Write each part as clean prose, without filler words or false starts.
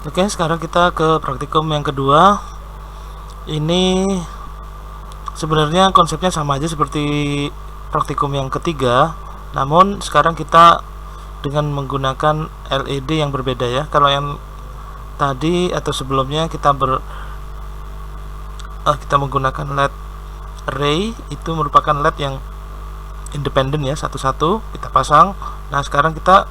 Oke, sekarang kita ke praktikum yang kedua. Ini sebenarnya konsepnya sama aja seperti praktikum yang ketiga, namun sekarang kita dengan menggunakan LED yang berbeda ya. Kalau yang tadi atau sebelumnya kita menggunakan LED array, itu merupakan LED yang independen ya, satu-satu kita pasang. Nah, sekarang kita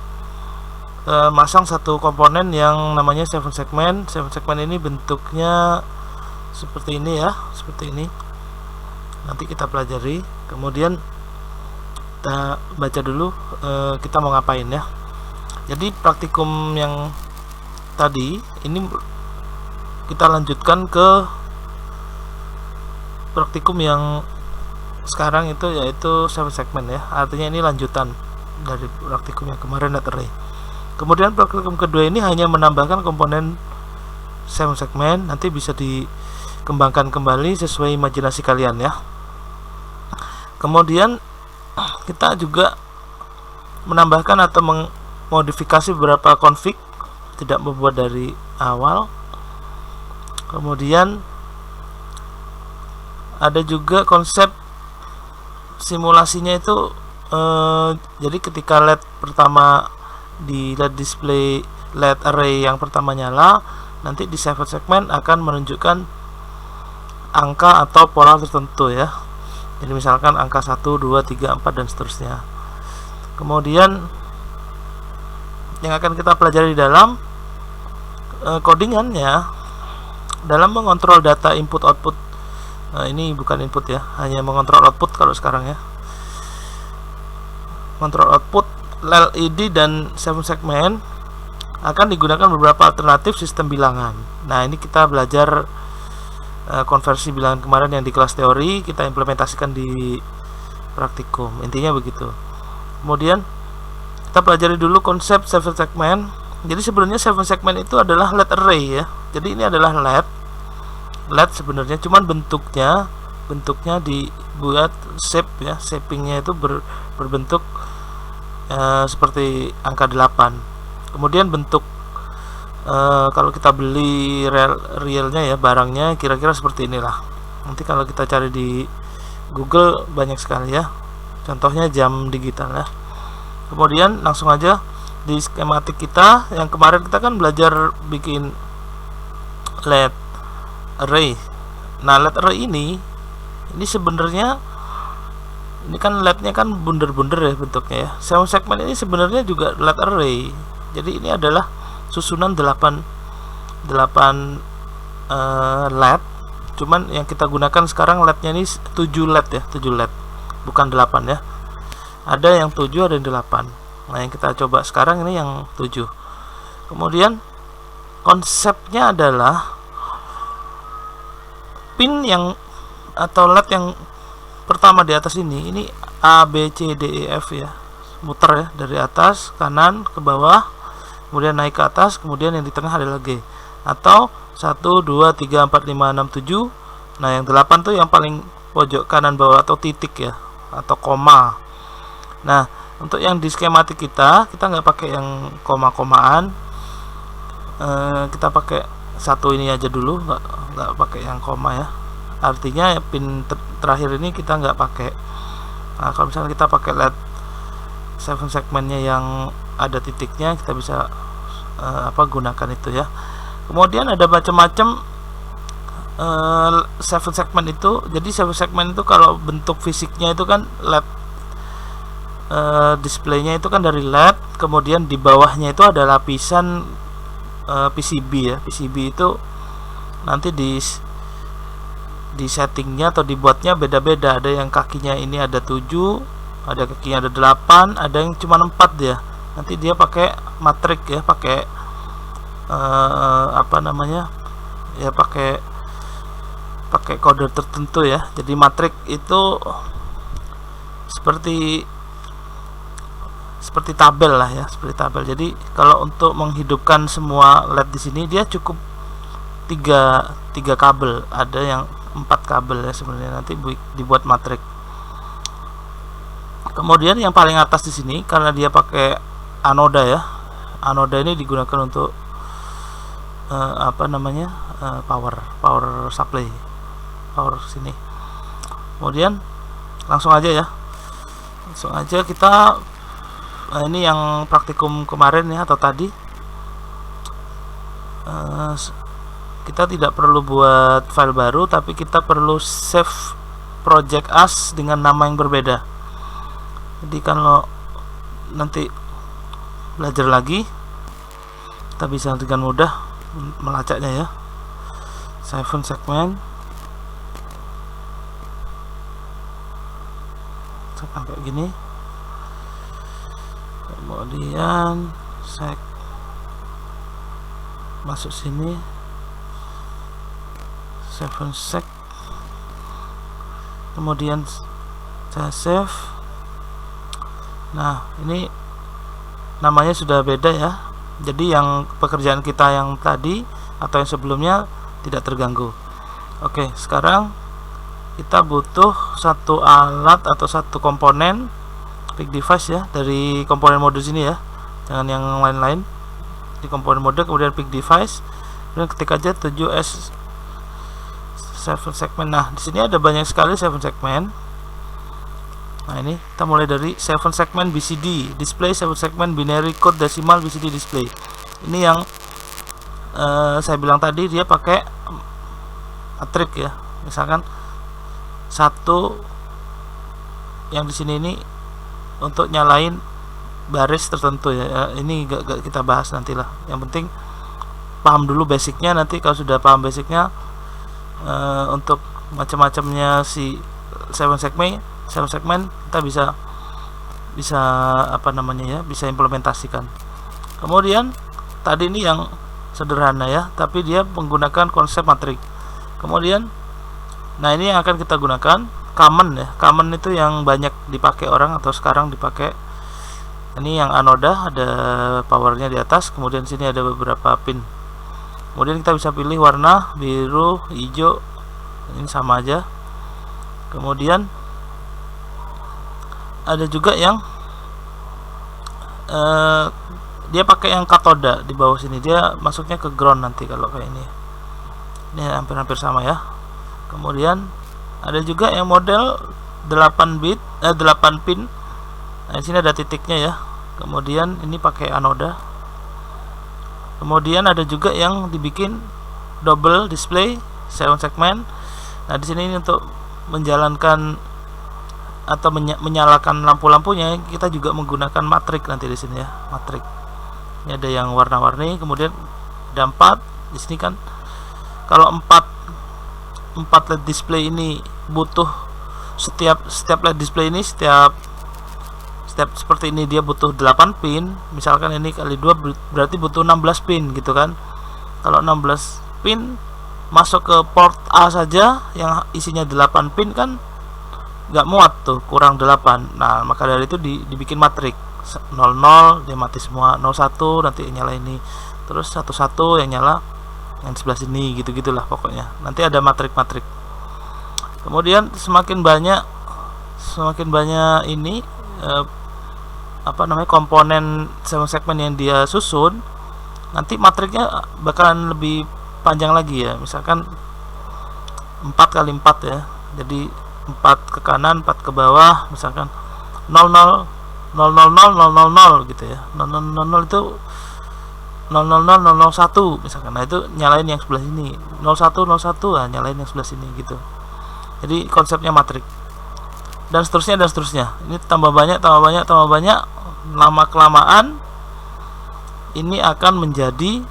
masang satu komponen yang namanya 7 segment. 7 segment ini bentuknya seperti ini ya, seperti ini. Nanti kita pelajari, kemudian kita baca dulu kita mau ngapain ya. Jadi praktikum yang tadi ini kita lanjutkan ke praktikum yang sekarang itu, yaitu 7 segment ya. Artinya ini lanjutan dari praktikum yang kemarin, net array. Kemudian praktikum kedua ini hanya menambahkan komponen 7 segment, nanti bisa dikembangkan kembali sesuai imajinasi kalian ya. Kemudian kita juga menambahkan atau memodifikasi beberapa config, tidak membuat dari awal. Kemudian ada juga konsep simulasinya itu, jadi ketika LED pertama di LED display, LED array yang pertama nyala, nanti di 7 segment akan menunjukkan angka atau pola tertentu ya. Jadi misalkan angka 1, 2, 3, 4 dan seterusnya. Kemudian yang akan kita pelajari di dalam codingannya dalam mengontrol data input output. Ini bukan input ya, hanya mengontrol output kalau sekarang ya. Kontrol output LED dan 7 segment akan digunakan beberapa alternatif sistem bilangan. Nah, ini kita belajar konversi bilangan kemarin yang di kelas teori, kita implementasikan di praktikum. Intinya begitu. Kemudian kita pelajari dulu konsep 7 segment. Jadi sebenarnya 7 segment itu adalah LED array ya. Jadi ini adalah LED sebenarnya, cuman bentuknya dibuat shape ya, shapingnya itu berbentuk seperti angka 8. Kemudian bentuk kalau kita beli realnya ya, barangnya kira-kira seperti inilah. Nanti kalau kita cari di Google banyak sekali ya, contohnya jam digital ya. Kemudian langsung aja di skematik kita yang kemarin kita kan belajar bikin LED array. Nah, LED array ini sebenarnya ini kan LED-nya kan bunder-bunder ya bentuknya ya. 7 segment ini sebenarnya juga LED array. Jadi ini adalah susunan 8 LED. Cuman yang kita gunakan sekarang LED-nya ini 7 LED ya, 7 LED. Bukan 8 ya. Ada yang 7, ada yang 8. Nah, yang kita coba sekarang ini yang 7. Kemudian konsepnya adalah pin yang atau LED yang pertama di atas ini A, B, C, D, E, F ya, muter ya, dari atas kanan ke bawah, kemudian naik ke atas, kemudian yang di tengah adalah G, atau 1, 2, 3, 4, 5, 6, 7. Nah, yang 8 tuh yang paling pojok kanan bawah atau titik ya, atau koma. Nah, untuk yang di skematik kita nggak pakai yang koma-komaan, kita pakai satu ini aja dulu, nggak pakai yang koma ya. Artinya pin terakhir ini kita nggak pakai. Nah, kalau misalnya kita pakai LED 7 segmentnya yang ada titiknya, kita bisa gunakan itu ya. Kemudian ada macam-macam 7 segment itu. Jadi 7 segment itu kalau bentuk fisiknya itu kan LED displaynya itu kan dari LED, kemudian di bawahnya itu ada lapisan PCB ya. PCB itu nanti di settingnya atau dibuatnya beda-beda. Ada yang kakinya ini ada 7, ada kakinya ada 8, ada yang cuma 4 ya. Nanti dia pakai matrik ya, pakai pakai kode tertentu ya. Jadi matrik itu seperti tabel lah ya, seperti tabel. Jadi kalau untuk menghidupkan semua LED di sini dia cukup 3 kabel, ada yang 4 kabel ya sebenarnya, nanti dibuat matrik. Kemudian yang paling atas di sini karena dia pakai anoda ya, anoda ini digunakan untuk power supply, power sini. Kemudian langsung aja ya, kita ini yang praktikum kemarin ya, atau tadi. Kita tidak perlu buat file baru, tapi kita perlu save project as dengan nama yang berbeda. Jadi kalau nanti belajar lagi, kita bisa dengan mudah melacaknya ya. 7 segment kayak gini, kemudian masuk sini 7 seg, kemudian saya save. Nah, ini namanya sudah beda ya, jadi yang pekerjaan kita yang tadi atau yang sebelumnya tidak terganggu. Oke, sekarang kita butuh satu alat atau satu komponen pick device ya, dari komponen mode sini ya, jangan yang lain-lain. Di komponen mode kemudian pick device, dan ketik aja 7S 7 segment. Nah, di sini ada banyak sekali 7 segment. Nah, ini kita mulai dari 7 segment BCD display, 7 segment binary code decimal BCD display. Ini yang saya bilang tadi, dia pakai matrix ya. Misalkan satu yang di sini ini untuk nyalain baris tertentu ya. Ini gak kita bahas nantilah. Yang penting paham dulu basicnya. Nanti kalau sudah paham basicnya, untuk macam-macamnya si 7 segment kita bisa apa namanya ya, bisa implementasikan. Kemudian tadi ini yang sederhana ya, tapi dia menggunakan konsep matrix. Kemudian nah, ini yang akan kita gunakan common ya. Common itu yang banyak dipakai orang atau sekarang dipakai. Ini yang anoda, ada powernya di atas, kemudian sini ada beberapa pin. Kemudian kita bisa pilih warna biru, hijau, ini sama aja. Kemudian ada juga yang dia pakai yang katoda di bawah sini, dia masuknya ke ground nanti kalau kayak ini. Ini hampir-hampir sama ya. Kemudian ada juga yang model 8 pin. Nah, di sini ada titiknya ya. Kemudian ini pakai anoda. Kemudian ada juga yang dibikin double display 7 segment. Nah, di sini ini untuk menjalankan atau menyalakan lampu-lampunya, kita juga menggunakan matrix nanti di sini ya, matrix. Ini ada yang warna-warni, kemudian ada 4 di sini kan. Kalau 4 LED display ini butuh setiap LED display ini setiap seperti ini dia butuh 8 pin. Misalkan ini kali 2 berarti butuh 16 pin gitu kan. Kalau 16 pin masuk ke port A saja yang isinya 8 pin kan nggak muat tuh, kurang 8. Nah, maka dari itu dibikin matrix. 00 dia mati semua, 01 nanti nyala ini, terus 11 yang nyala yang sebelah sini, gitu-gitulah pokoknya. Nanti ada matrix. Kemudian semakin banyak ini komponen 7 segmen yang dia susun, nanti matrixnya bakalan lebih panjang lagi ya. Misalkan 4 kali 4 ya, jadi 4 ke kanan, 4 ke bawah, misalkan 00 gitu ya. 00 itu 001 misalkan. Nah, itu nyalain yang sebelah sini. 01 nah, nyalain yang sebelah sini gitu. Jadi konsepnya matrix. Dan seterusnya. Ini tambah banyak, lama kelamaan ini akan menjadi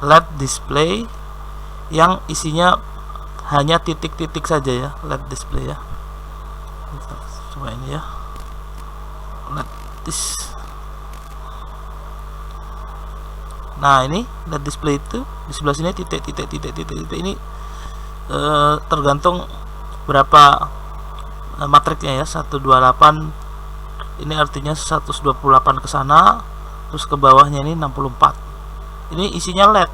LED display yang isinya hanya titik-titik saja ya, LED display ya. Coba ini ya, LED Nah, ini LED display itu di sebelah sini titik ini tergantung berapa matrixnya ya, 128. Ini artinya 128 ke sana, terus ke bawahnya ini 64. Ini isinya LED.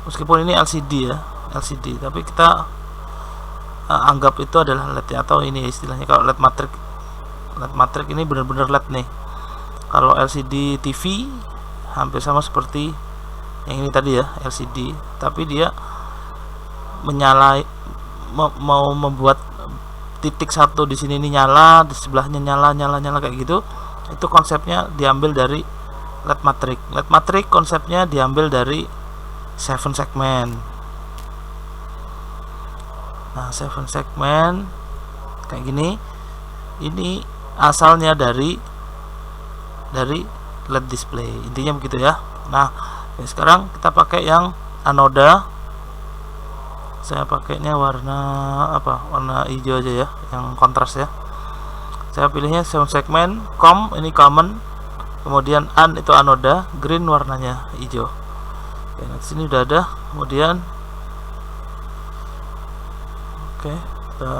Meskipun ini LCD ya, tapi kita anggap itu adalah LED ya, atau ini istilahnya kalau LED matrix ini benar-benar LED nih. Kalau LCD TV hampir sama seperti yang ini tadi ya, LCD, tapi dia mau membuat titik satu di sini ini nyala, di sebelahnya nyala kayak gitu. Itu konsepnya diambil dari LED matrix. LED matrix konsepnya diambil dari 7 segment. Nah, 7 segment kayak gini, ini asalnya dari LED display, intinya begitu ya. Nah, sekarang kita pakai yang anoda. Saya pakainya warna apa, warna hijau aja ya, yang kontras ya. Saya pilihnya 7 segment, ini common, kemudian an itu anoda, green warnanya hijau. Oke, nah sini udah ada. Kemudian oke, kita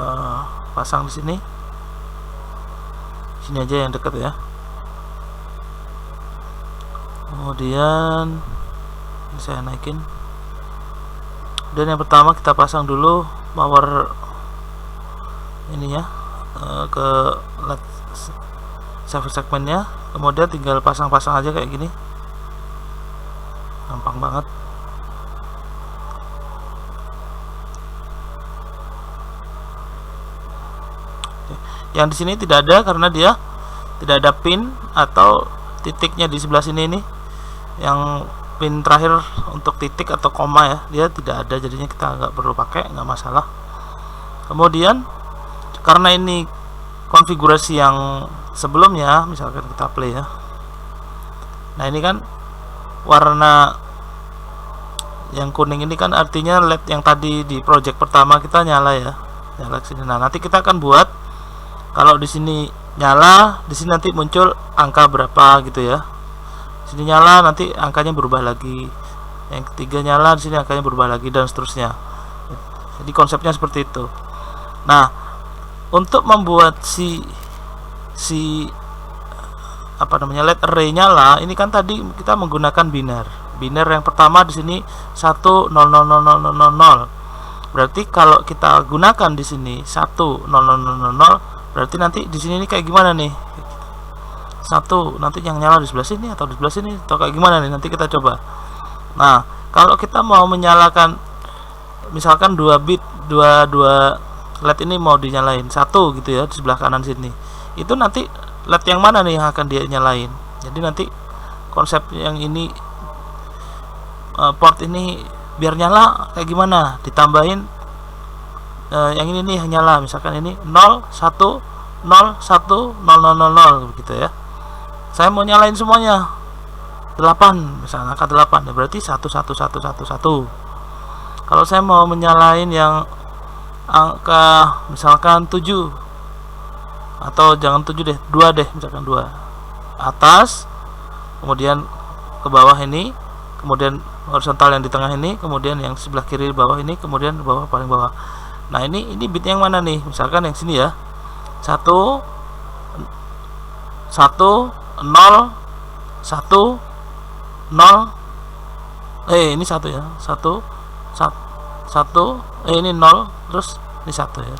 pasang di sini aja yang dekat ya. Kemudian saya naikin. Dan yang pertama kita pasang dulu power ininya ke LED 7 segmentnya. Kemudian tinggal pasang-pasang aja kayak gini, gampang banget. Oke. Yang di sini tidak ada karena dia tidak ada pin atau titiknya di sebelah sini ini, yang pin terakhir untuk titik atau koma ya, dia tidak ada, jadinya kita nggak perlu pakai, nggak masalah. Kemudian karena ini konfigurasi yang sebelumnya, misalkan kita play ya. Nah, ini kan warna yang kuning ini kan artinya LED yang tadi di project pertama kita nyala ya, nyala sini. Nah, nanti kita akan buat kalau di sini nyala, di sini nanti muncul angka berapa gitu ya. Sini nyala, nanti angkanya berubah lagi. Yang ketiga nyala, di sini angkanya berubah lagi, dan seterusnya. Jadi konsepnya seperti itu. Nah, untuk membuat si apa namanya LED array nyala, ini kan tadi kita menggunakan biner. Biner yang pertama di sini 1 0 0 0 0 0 0. Berarti kalau kita gunakan di sini 1 0 0 0 0, berarti nanti di sini ini kayak gimana nih? Satu nanti yang nyala di sebelah sini atau di sebelah sini atau kayak gimana nih, nanti kita coba. Nah, kalau kita mau menyalakan misalkan 2 bit, dua LED ini mau dinyalain satu gitu ya di sebelah kanan sini, itu nanti LED yang mana nih yang akan dia nyalain. Jadi nanti konsep yang ini port ini biar nyala kayak gimana, ditambahin yang ini nih yang nyala, misalkan ini 0 1 0 1 0 0 0 0 begitu ya. Saya mau nyalain semuanya 8, misalnya angka 8 ya, berarti 1 1 1 1 1 1. Kalau saya mau menyalain yang angka misalkan 7, atau jangan 7 deh, 2 deh, misalkan 2 atas, kemudian ke bawah ini, kemudian horizontal yang di tengah ini, kemudian yang sebelah kiri bawah ini, kemudian bawah paling bawah. Nah, ini bit yang mana nih? Misalkan yang sini ya, 1 1 0 1 0, ini 1 ya, 1 ini 0, terus ini 1 ya.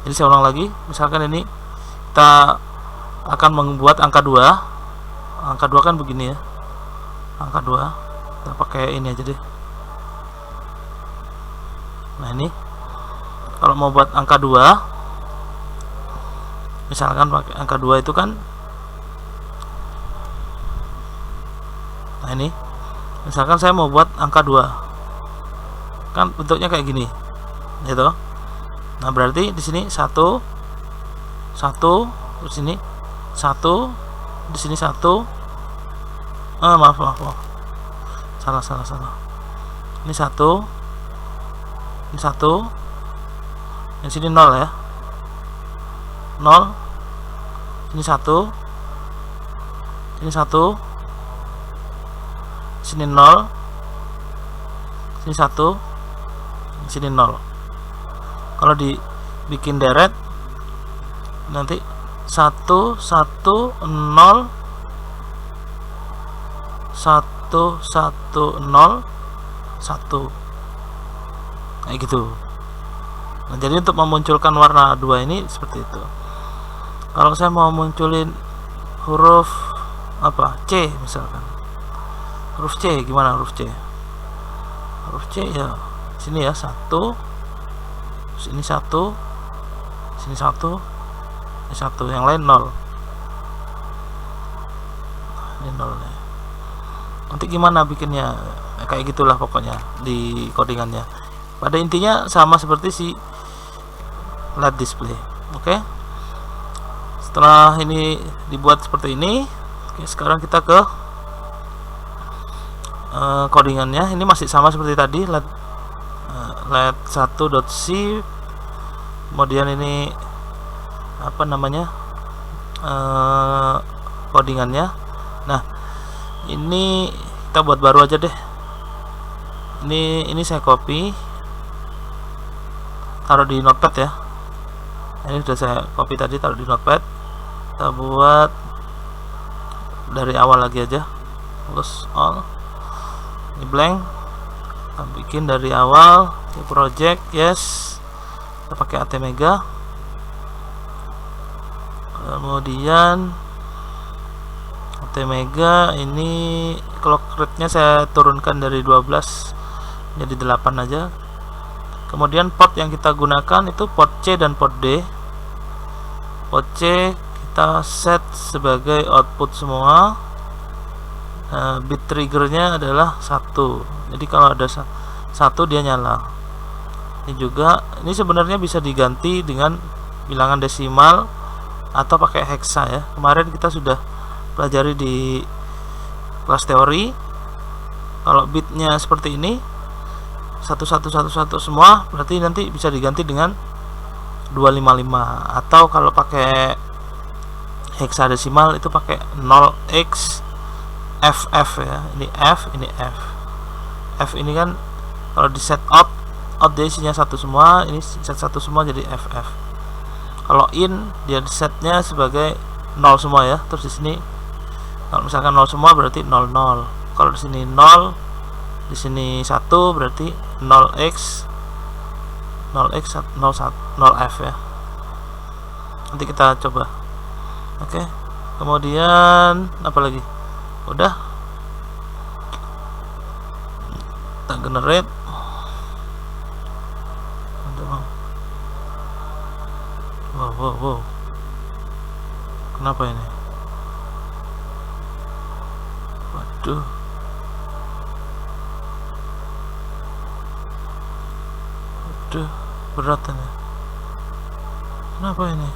Jadi saya ulang lagi, misalkan ini kita akan membuat angka 2. Angka 2 kan begini ya, angka 2 kita pakai ini aja deh. Nah, ini kalau mau buat angka 2, misalkan pakai angka 2 itu kan, nah ini misalkan saya mau buat angka 2 kan bentuknya kayak gini gitu. Nah, berarti di sini 1 1, di sini 1, di sini 1. Maaf. Salah. Ini 1, ini 1, di sini 0 ya. 0, ini 1, ini 1, sini 0, sini 1, sini 0. Kalau dibikin deret nanti 1 1 0 1 1 0 1 kayak gitu. Nah, jadi untuk memunculkan warna 2 ini seperti itu. Kalau saya mau munculin huruf apa, C misalkan, huruf C gimana? Huruf C ya sini ya, 1, sini 1, sini 1, ini 1, yang lain 0. Ini 0 nih. Nanti gimana bikinnya? Kayak gitulah pokoknya di codingannya. Pada intinya sama seperti si LED display. Oke. Setelah ini dibuat seperti ini, oke, sekarang kita ke codingannya. Ini masih sama seperti tadi, LED 1.c. Kemudian ini apa namanya? Codingannya. Nah, ini kita buat baru aja deh. Ini saya copy, taruh di notepad ya. Ini sudah saya copy tadi, taruh di notepad. Kita buat dari awal lagi aja, terus all, ini blank. Kita bikin dari awal, di project, yes. Kita pakai ATmega. Kemudian ATmega ini clock rate-nya saya turunkan dari 12 jadi 8 aja. Kemudian port yang kita gunakan itu port C dan port D. Port C kita set sebagai output semua. Bit triggernya adalah 1. Jadi kalau ada 1 dia nyala. Ini juga, ini sebenarnya bisa diganti dengan bilangan desimal atau pakai hexa ya. Kemarin kita sudah pelajari di kelas teori. Kalau bitnya seperti ini 1111 semua, berarti nanti bisa diganti dengan 255, atau kalau pakai hexadesimal itu pakai 0x FF ya. Ini F, ini F. F ini kan kalau di set out dia isinya 1 semua, ini set 1 semua jadi FF. Kalau in dia setnya sebagai 0 semua ya. Terus di sini kalau misalkan 0 semua berarti 00. Kalau di sini 0, di sini 1 berarti 0x 0F ya. Nanti kita coba. Oke. Kemudian apa lagi? Udah. Kita generate. Wow. Kenapa ini? Waduh. Berat ini. Kenapa ini?